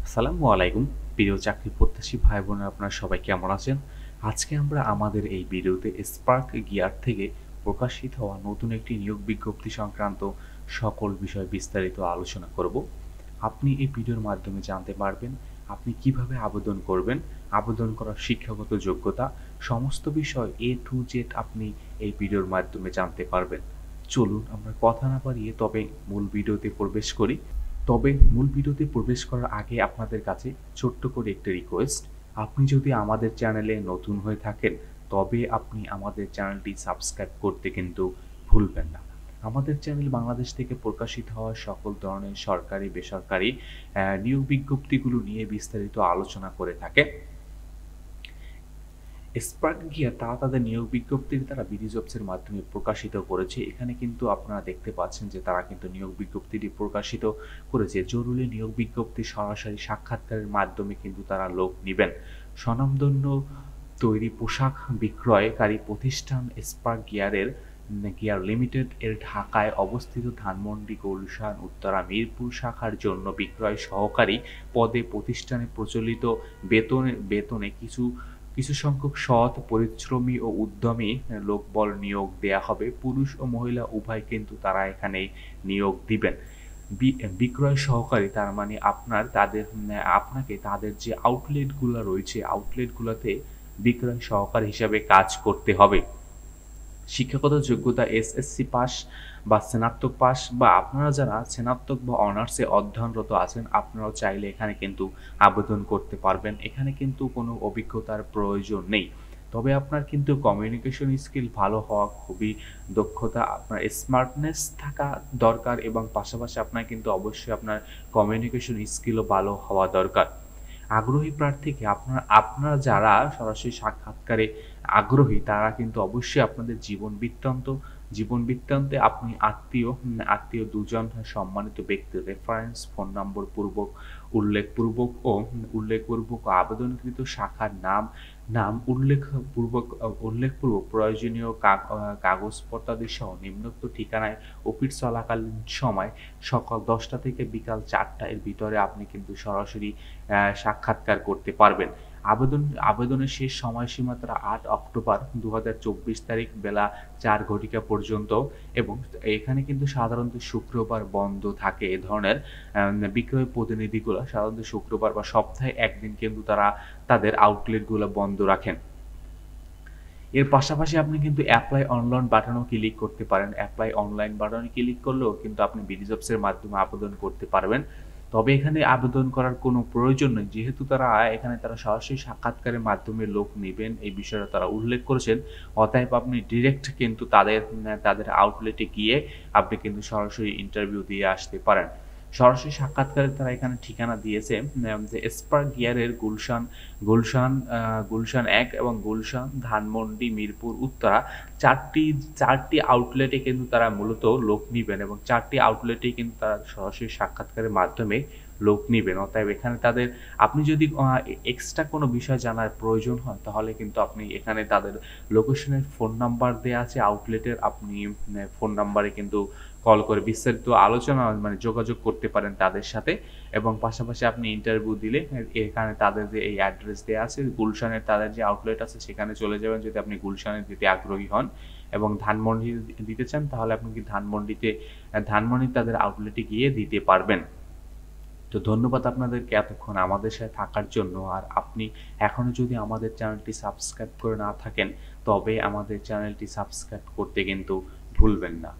আসসালামু আলাইকুম প্রিয় চাকরি প্রত্যাশী ভাই বোনেরা আপনারা সবাই কেমন আছেন? আজকে আমরা আমাদের এই ভিডিওতে স্পার্ক গিয়ার থেকে প্রকাশিত হওয়া নতুন একটি নিয়োগ বিজ্ঞপ্তি সংক্রান্ত সকল বিষয় বিস্তারিত আলোচনা করব। আপনি এই ভিডিওর মাধ্যমে জানতে পারবেন আপনি কিভাবে আবেদন করবেন, আবেদন করার শিক্ষাগত যোগ্যতা, সমস্ত বিষয় A to Z আপনি এই ভিডিওর মাধ্যমে জানতে পারবেন। চলুন আমরা কথা না বাড়িয়ে মূল ভিডিওতে প্রবেশ করি। মূল ভিডিওতে প্রবেশ করার আগে আপনাদের কাছে ছোট্ট করে একটা রিকোয়েস্ট, আপনি যদি আমাদের চ্যানেলে নতুন হয়ে থাকেন তবে আপনি আমাদের চ্যানেলটি সাবস্ক্রাইব করতে কিন্তু ভুলবেন না। আমাদের চ্যানেল বাংলাদেশ থেকে প্রকাশিত হওয়া সকল ধরনের সরকারি বেসরকারি নিয়োগ বিজ্ঞপ্তিগুলো নিয়ে বিস্তারিত আলোচনা করে থাকে। স্পার্ক গিয়ার তারা তাদের নিয়োগ বিজ্ঞপ্তির তারা বিডি জবসের মাধ্যমে প্রকাশিত করেছে। এখানে কিন্তু আপনারা দেখতে পাচ্ছেন যে তারা কিন্তু নিয়োগ বিজ্ঞপ্তিটি প্রকাশিত করেছে। জরুরি নিয়োগ বিজ্ঞপ্তি সরাসরি সাক্ষাৎকারের মাধ্যমে কিন্তু তারা লোক নিবেন। স্বনামধন্য তৈরি পোশাক বিক্রয়কারী প্রতিষ্ঠান স্পার্ক গিয়ার লিমিটেড এর ঢাকায় অবস্থিত ধানমন্ডি, গুলশান, উত্তরা, মিরপুর শাখার জন্য বিক্রয় সহকারী পদে প্রতিষ্ঠানে প্রচলিত বেতনে কিছু সংখ্যক সৎ, পরিশ্রমী ও উদ্যমী লোকবল নিয়োগ দেয়া হবে। পুরুষ ও মহিলা উভয় কিন্তু তারা এখানে নিয়োগ দিবেন। বিক্রয় সহকারী তার মানে আপনাকে তাদের যে আউটলেটগুলো রয়েছে আউটলেটগুলোতে বিক্রয় সহকারী হিসাবে কাজ করতে হবে। শিক্ষাগত যোগ্যতা এসএসসি পাস বা স্নাতক পাস, বা আপনারা যারা স্নাতক বা অনার্সে অধ্যয়নরত আছেন আপনারাও চাইলে এখানে কিন্তু আবেদন করতে পারবেন। এখানে কিন্তু কোনো অভিজ্ঞতার প্রয়োজন নেই, তবে আপনার কিন্তু কমিউনিকেশন স্কিল ভালো হওয়া খুবই দক্ষতা, আপনার স্মার্টনেস থাকা দরকার এবং পাশাপাশি আপনার কিন্তু অবশ্যই আপনার কমিউনিকেশন স্কিলও ভালো হওয়া দরকার। আগ্রহী প্রার্থীকে আপনারা যারা সরাসরি সাক্ষাৎকারে আগ্রহী তারা কিন্তু অবশ্যই আপনাদের জীবন বৃত্তান্তে আপনি আত্মীয় দুজন সম্মানিত ব্যক্তির রেফারেন্স, ফোন নম্বর উল্লেখপূর্বক আবেদনকৃত শাখার নাম উল্লেখপূর্বক প্রয়োজনীয় কাগজপত্রাদি সহ নিম্নোক্ত ঠিকানায় অফিস চলাকালীন সময় সকাল 10টা থেকে বিকাল 4টা এর ভিতরে আপনি কিন্তু সরাসরি সাক্ষাৎকার করতে পারবেন। আবেদনের শেষ সময়সীমা 8 অক্টোবর 2024 তারিখ বেলা 4 ঘটিকা পর্যন্ত, এবং এখানে কিন্তু সাধারণত শুক্রবার বন্ধ থাকে। এ ধরনের বিক্রয় প্রতিনিধিগুলো সাধারণত শুক্রবার বা সপ্তাহে একদিন কিন্তু তারা তাদের আউটলেটগুলো বন্ধ রাখেন। এর পাশাপাশি আপনি কিন্তু অ্যাপ্লাই অনলাইন বাটনও ক্লিক করতে পারেন। অ্যাপ্লাই অনলাইন বাটনে ক্লিক করলেও কিন্তু আপনি বিডি জবসের মাধ্যমে আবেদন করতে পারবেন। তবে এখানে আবেদন করার কোনো প্রয়োজন নেই, যেহেতু তারা সরাসরি সাক্ষাৎকারের মাধ্যমে লোক নেবেন এই বিষয়টা তারা উল্লেখ করেছেন। অতএব আপনি ডিরেক্ট কিন্তু তাদের আউটলেটে গিয়ে আপনি কিন্তু সরাসরি ইন্টারভিউ দিয়ে আসতে পারেন। সরাসরি সাক্ষাৎকারে তারা এখানে ঠিকানা দিয়েছে যে স্পার্ক গিয়ারের গুলশান 1 এবং গুলশান, ধানমন্ডি, মিরপুর, উত্তরা চারটি আউটলেটে কিন্তু তারা মূলত লোক নিবেন, এবং 4টি আউটলেটেই কিন্তু তারা সরাসরি সাক্ষাৎকারের মাধ্যমে লোক নিবেন। অতএব এখানে আপনি যদি এক্সট্রা কোনো বিষয় জানার প্রয়োজন হয় তাহলে কিন্তু আপনি এখানে তাদের লোকেশনের ফোন নাম্বার দেওয়া আছে আউটলেটের, আপনি ফোন নাম্বারে কিন্তু কল করে বিস্তারিত আলোচনা যোগাযোগ করতে পারেন তাদের সাথে। এবং পাশাপাশি আপনি ইন্টারভিউ দিলে এখানে তাদের যে এই অ্যাড্রেস দেওয়া আছে গুলশানের তাদের যে আউটলেট আছে সেখানে চলে যাবেন যদি আপনি গুলশানে দিতে আগ্রহী হন, এবং ধানমন্ডি দিতে চান তাহলে আপনি কি ধানমন্ডি তাদের আউটলেটে গিয়ে দিতে পারবেন। তো ধন্যবাদ আপনাদেরকে এতক্ষণ আমাদের সাথে থাকার জন্য। আর আপনি এখনো যদি আমাদের চ্যানেলটি সাবস্ক্রাইব করে না থাকেন তবে আমাদের চ্যানেলটি সাবস্ক্রাইব করতে কিন্তু ভুলবেন না।